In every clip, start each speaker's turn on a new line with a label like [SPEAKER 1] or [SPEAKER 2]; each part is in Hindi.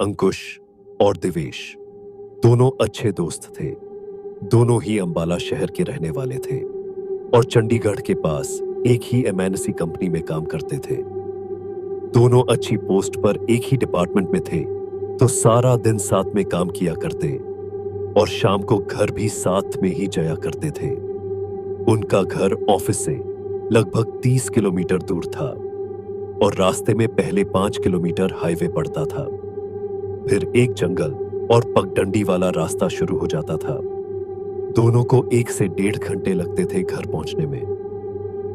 [SPEAKER 1] अंकुश और दिवेश दोनों अच्छे दोस्त थे। दोनों ही अंबाला शहर के रहने वाले थे और चंडीगढ़ के पास एक ही एमएनसी कंपनी में काम करते थे। दोनों अच्छी पोस्ट पर एक ही डिपार्टमेंट में थे, तो सारा दिन साथ में काम किया करते और शाम को घर भी साथ में ही जाया करते थे। उनका घर ऑफिस से लगभग 30 किलोमीटर दूर था और रास्ते में पहले 5 किलोमीटर हाईवे पड़ता था, फिर एक जंगल और पगडंडी वाला रास्ता शुरू हो जाता था। दोनों को 1 से 1.5 घंटे लगते थे घर पहुंचने में,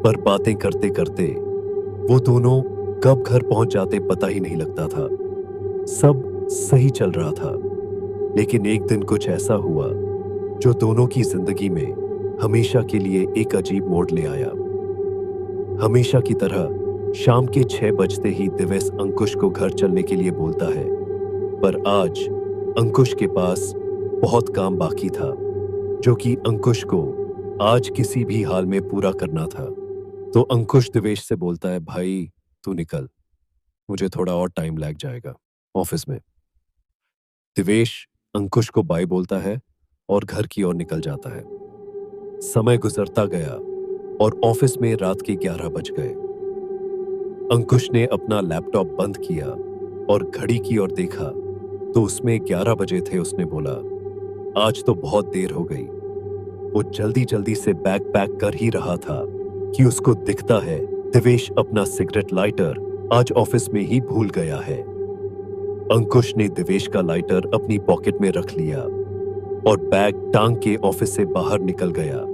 [SPEAKER 1] पर बातें करते करते वो दोनों कब घर पहुंच जाते पता ही नहीं लगता था। सब सही चल रहा था, लेकिन एक दिन कुछ ऐसा हुआ जो दोनों की जिंदगी में हमेशा के लिए एक अजीब मोड़ ले आया। हमेशा की तरह शाम के 6 बजते ही दिवेश अंकुश को घर चलने के लिए बोलता है, पर आज अंकुश के पास बहुत काम बाकी था, जो कि अंकुश को आज किसी भी हाल में पूरा करना था। तो अंकुश दिवेश से बोलता है, भाई तू निकल, मुझे थोड़ा और टाइम लग जाएगा ऑफिस में। दिवेश अंकुश को बाय बोलता है और घर की ओर निकल जाता है। समय गुजरता गया और ऑफिस में रात के 11 बज गए। अंकुश ने अपना लैपटॉप बंद किया और घड़ी की ओर देखा तो उसमें 11 बजे थे। उसने बोला, आज तो बहुत देर हो गई। वो जल्दी जल्दी से बैग पैक कर ही रहा था कि उसको दिखता है दिवेश अपना सिगरेट लाइटर आज ऑफिस में ही भूल गया है। अंकुश ने दिवेश का लाइटर अपनी पॉकेट में रख लिया और बैग टांग के ऑफिस से बाहर निकल गया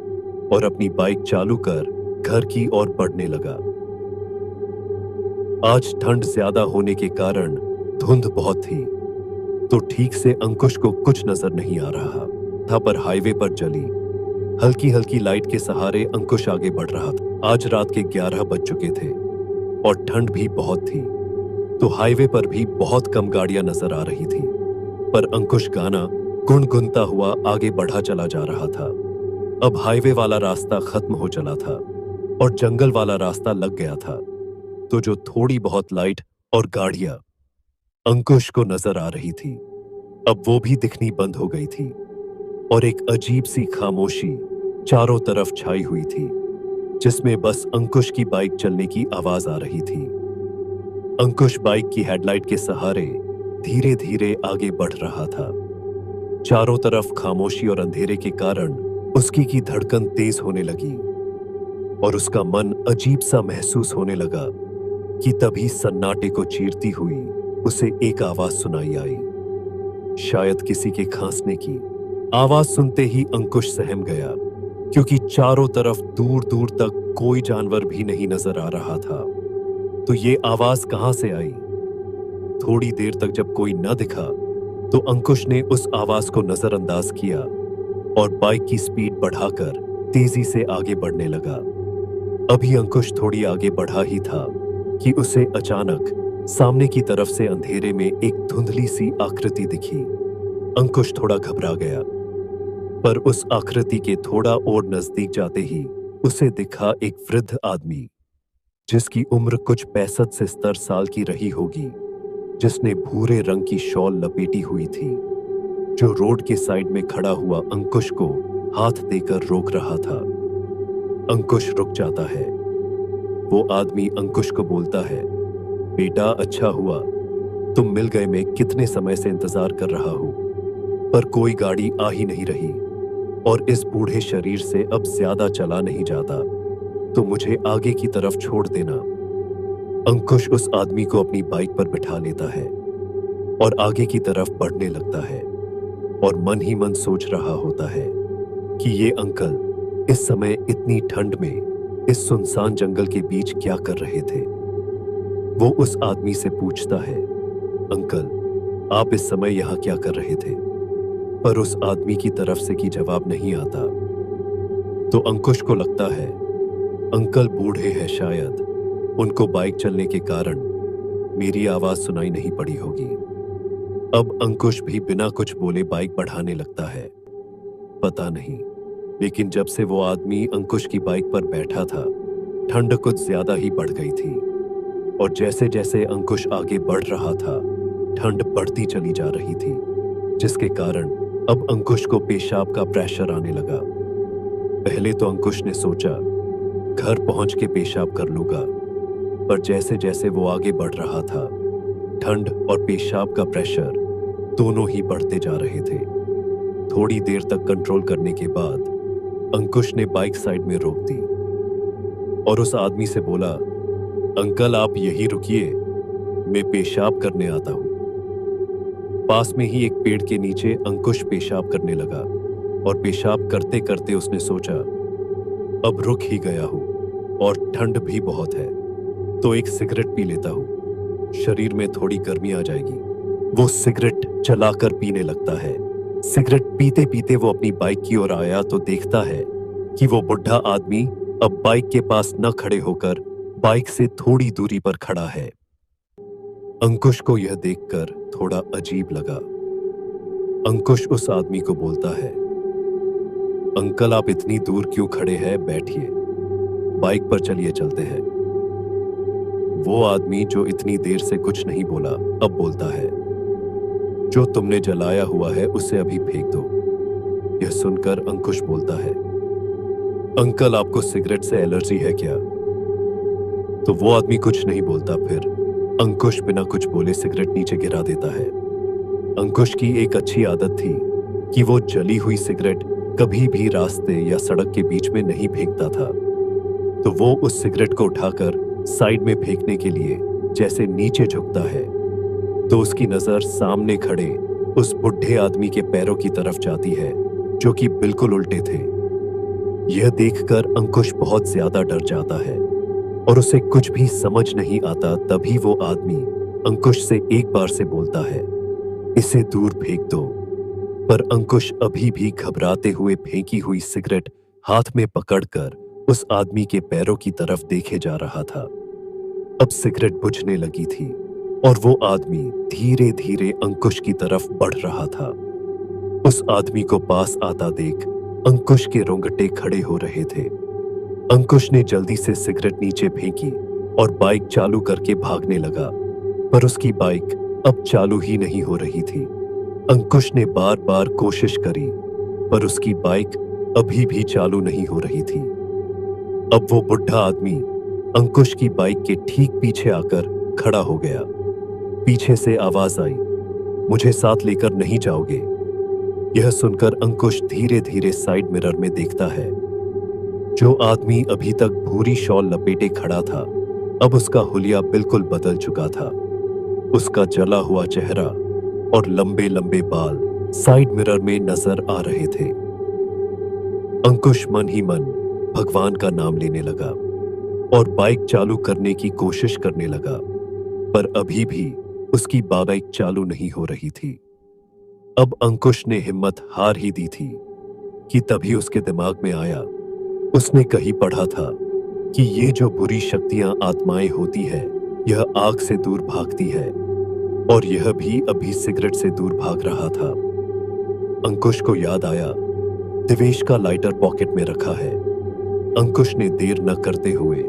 [SPEAKER 1] और अपनी बाइक चालू कर घर की ओर बढ़ने लगा। आज ठंड ज्यादा होने के कारण धुंध बहुत थी, तो ठीक से अंकुश को कुछ नजर नहीं आ रहा था, पर हाईवे पर जली हल्की हल्की लाइट के सहारे अंकुश आगे बढ़ रहा था। आज रात के 11 बज चुके थे और ठंड भी बहुत थी, तो हाईवे पर भी बहुत कम गाड़ियां नजर आ रही थी, पर अंकुश गाना गुनगुनता हुआ आगे बढ़ा चला जा रहा था। अब हाईवे वाला रास्ता खत्म हो चला था और जंगल वाला रास्ता लग गया था, तो जो थोड़ी बहुत लाइट और गाड़ियां अंकुश को नजर आ रही थी, अब वो भी दिखनी बंद हो गई थी और एक अजीब सी खामोशी चारों तरफ छाई हुई थी, जिसमें बस अंकुश की बाइक चलने की आवाज आ रही थी। अंकुश बाइक की हेडलाइट के सहारे धीरे धीरे आगे बढ़ रहा था। चारों तरफ खामोशी और अंधेरे के कारण उसकी की धड़कन तेज होने लगी और उसका मन अजीब सा महसूस होने लगा कि तभी सन्नाटे को चीरती हुई उसे एक आवाज सुनाई आई, शायद किसी के खांसने की। आवाज सुनते ही अंकुश सहम गया, क्योंकि चारों तरफ दूर दूर तक कोई जानवर भी नहीं नजर आ रहा था। तो ये आवाज कहां से आई? थोड़ी देर तक जब कोई न दिखा, तो अंकुश ने उस आवाज को नजरअंदाज किया और बाइक की स्पीड बढ़ाकर तेजी से आगे बढ़ने लगा। अभी अंकुश थोड़ी आगे बढ़ा ही था कि उसे अचानक सामने की तरफ से अंधेरे में एक धुंधली सी आकृति दिखी। अंकुश थोड़ा घबरा गया, पर उस आकृति के थोड़ा और नजदीक जाते ही उसे दिखा एक वृद्ध आदमी, जिसकी उम्र कुछ 65 से 70 साल की रही होगी, जिसने भूरे रंग की शॉल लपेटी हुई थी, जो रोड के साइड में खड़ा हुआ अंकुश को हाथ देकर रोक रहा था। अंकुश रुक जाता है। वो आदमी अंकुश को बोलता है, बेटा अच्छा हुआ तुम मिल गए, मैं कितने समय से इंतजार कर रहा हूं, पर कोई गाड़ी आ ही नहीं रही और इस बूढ़े शरीर से अब ज्यादा चला नहीं जाता, तो मुझे आगे की तरफ छोड़ देना। अंकुश उस आदमी को अपनी बाइक पर बिठा लेता है और आगे की तरफ बढ़ने लगता है और मन ही मन सोच रहा होता है कि ये अंकल इस समय इतनी ठंड में इस सुनसान जंगल के बीच क्या कर रहे थे। वो उस आदमी से पूछता है, अंकल आप इस समय यहां क्या कर रहे थे? पर उस आदमी की तरफ से की जवाब नहीं आता। तो अंकुश को लगता है अंकल बूढ़े हैं, शायद उनको बाइक चलने के कारण मेरी आवाज सुनाई नहीं पड़ी होगी। अब अंकुश भी बिना कुछ बोले बाइक बढ़ाने लगता है। पता नहीं, लेकिन जब से वो आदमी अंकुश की बाइक पर बैठा था, ठंड कुछ ज्यादा ही बढ़ गई थी और जैसे जैसे अंकुश आगे बढ़ रहा था, ठंड बढ़ती चली जा रही थी, जिसके कारण अब अंकुश को पेशाब का प्रेशर आने लगा। पहले तो अंकुश ने सोचा घर पहुंच के पेशाब कर लूंगा, पर जैसे जैसे वो आगे बढ़ रहा था, ठंड और पेशाब का प्रेशर दोनों ही बढ़ते जा रहे थे। थोड़ी देर तक कंट्रोल करने के बाद अंकुश ने बाइक साइड में रोक दी और उस आदमी से बोला, अंकल आप यहीं रुकिए, मैं पेशाब करने आता हूं। पास में ही एक पेड़ के नीचे अंकुश पेशाब करने लगा और पेशाब करते करते उसने सोचा, अब रुक ही गया हूं और ठंड भी बहुत है, तो एक सिगरेट पी लेता हूं, शरीर में थोड़ी गर्मी आ जाएगी। वो सिगरेट जलाकर पीने लगता है। सिगरेट पीते पीते वो अपनी बाइक की ओर आया तो देखता है कि वो बुढ़ा आदमी अब बाइक के पास न खड़े होकर बाइक से थोड़ी दूरी पर खड़ा है। अंकुश को यह देखकर थोड़ा अजीब लगा। अंकुश उस आदमी को बोलता है, अंकल आप इतनी दूर क्यों खड़े हैं, बैठिए, बाइक पर चलिए चलते हैं। वो आदमी जो इतनी देर से कुछ नहीं बोला अब बोलता है, जो तुमने जलाया हुआ है उसे अभी फेंक दो। यह सुनकर अंकुश बोलता है, अंकल आपको सिगरेट से एलर्जी है क्या? तो वो आदमी कुछ नहीं बोलता। फिर अंकुश बिना कुछ बोले सिगरेट नीचे गिरा देता है। अंकुश की एक अच्छी आदत थी कि वो जली हुई सिगरेट कभी भी रास्ते या सड़क के बीच में नहीं फेंकता था। तो वो उस सिगरेट को उठाकर साइड में फेंकने के लिए जैसे नीचे झुकता है, तो उसकी नजर सामने खड़े उस बुढ़े आदमी के पैरों की तरफ जाती है, जो कि बिल्कुल उल्टे थे। यह देखकर अंकुश बहुत ज्यादा डर जाता है और उसे कुछ भी समझ नहीं आता। तभी वो आदमी अंकुश से एक बार से बोलता है, इसे दूर फेंक दो। पर अंकुश अभी भी घबराते हुए फेंकी हुई सिगरेट हाथ में पकड़कर उस आदमी के पैरों की तरफ देखे जा रहा था। अब सिगरेट बुझने लगी थी और वो आदमी धीरे धीरे अंकुश की तरफ बढ़ रहा था। उस आदमी को पास आता देख अंकुश के रोंगटे खड़े हो रहे थे। अंकुश ने जल्दी से सिगरेट नीचे फेंकी और बाइक चालू करके भागने लगा, पर उसकी बाइक अब चालू ही नहीं हो रही थी। अंकुश ने बार बार कोशिश करी, पर उसकी बाइक अभी भी चालू नहीं हो रही थी। अब वो बुढ़ा आदमी अंकुश की बाइक के ठीक पीछे आकर खड़ा हो गया। पीछे से आवाज आई, मुझे साथ लेकर नहीं जाओगे? यह सुनकर अंकुश धीरे धीरे साइड मिरर में देखता है। जो आदमी अभी तक भूरी शॉल लपेटे खड़ा था, अब उसका हुलिया बिल्कुल बदल चुका था। उसका जला हुआ चेहरा और लंबे लंबे बाल साइड मिरर में नजर आ रहे थे। अंकुश मन ही मन भगवान का नाम लेने लगा और बाइक चालू करने की कोशिश करने लगा, पर अभी भी उसकी बाइक चालू नहीं हो रही थी। अब अंकुश ने हिम्मत हार ही दी थी कि तभी उसके दिमाग में आया, उसने कहीं पढ़ा था कि ये जो बुरी शक्तियां आत्माएं होती है, यह आग से दूर भागती है, और यह भी अभी सिगरेट से दूर भाग रहा था। अंकुश को याद आया, दिवेश का लाइटर पॉकेट में रखा है। अंकुश ने देर न करते हुए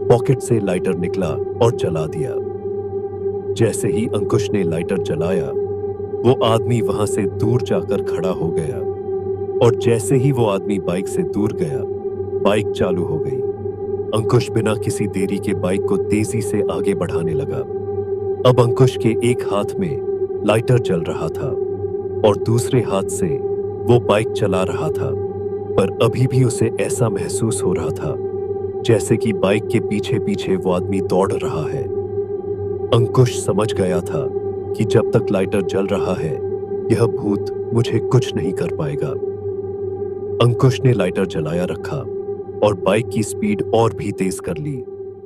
[SPEAKER 1] पॉकेट से लाइटर निकला और जला दिया। जैसे ही अंकुश ने लाइटर जलाया, वो आदमी वहां से दूर जाकर खड़ा हो गया, और जैसे ही वो आदमी बाइक से दूर गया, बाइक चालू हो गई। अंकुश बिना किसी देरी के बाइक को तेजी से आगे बढ़ाने लगा। अब अंकुश के एक हाथ में लाइटर जल रहा था और दूसरे हाथ से वो बाइक चला रहा था, पर अभी भी उसे ऐसा महसूस हो रहा था जैसे कि बाइक के पीछे पीछे वो आदमी दौड़ रहा है। अंकुश समझ गया था कि जब तक लाइटर जल रहा है, यह भूत मुझे कुछ नहीं कर पाएगा। अंकुश ने लाइटर जलाया रखा और बाइक की स्पीड और भी तेज कर ली।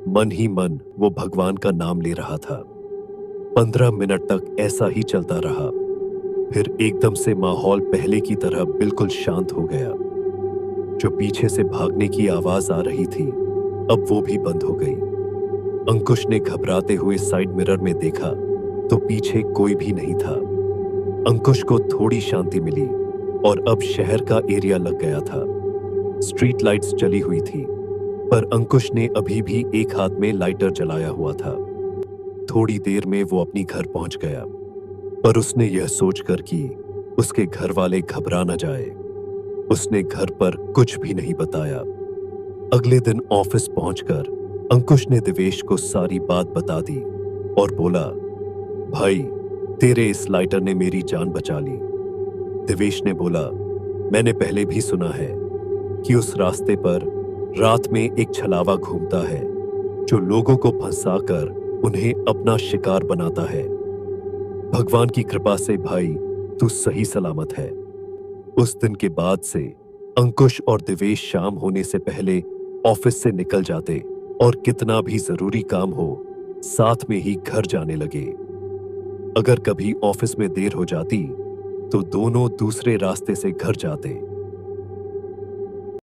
[SPEAKER 1] मन ही मन वो भगवान का नाम ले रहा था। 15 मिनट तक ऐसा ही चलता रहा। फिर एकदम से माहौल पहले की तरह बिल्कुल शांत हो गया। जो पीछे से भागने की आवाज आ रही थी, अब वो भी बंद हो गई। अंकुश ने घबराते हुए साइड मिरर में देखा तो पीछे कोई भी नहीं था। अंकुश को थोड़ी शांति मिली और अब शहर का एरिया लग गया था। स्ट्रीट लाइट्स जली हुई थी, पर अंकुश ने अभी भी एक हाथ में लाइटर जलाया हुआ था। थोड़ी देर में वो अपनी घर पहुंच गया, पर उसने यह सोचकर कि उसके घर वाले घबरा न जाए, उसने घर पर कुछ भी नहीं बताया। अगले दिन ऑफिस पहुंचकर अंकुश ने दिवेश को सारी बात बता दी और बोला, भाई, तेरे इस लाइटर ने मेरी जान बचा ली। दिवेश ने बोला, मैंने पहले भी सुना है कि उस रास्ते पर रात में एक छलावा घूमता है जो लोगों को फंसाकर उन्हें अपना शिकार बनाता है। भगवान की कृपा से भाई तू सही सलामत है। उस दिन के बाद से अंकुश और दिवेश शाम होने से पहले ऑफिस से निकल जाते और कितना भी जरूरी काम हो साथ में ही घर जाने लगे। अगर कभी ऑफिस में देर हो जाती तो दोनों दूसरे रास्ते से घर जाते।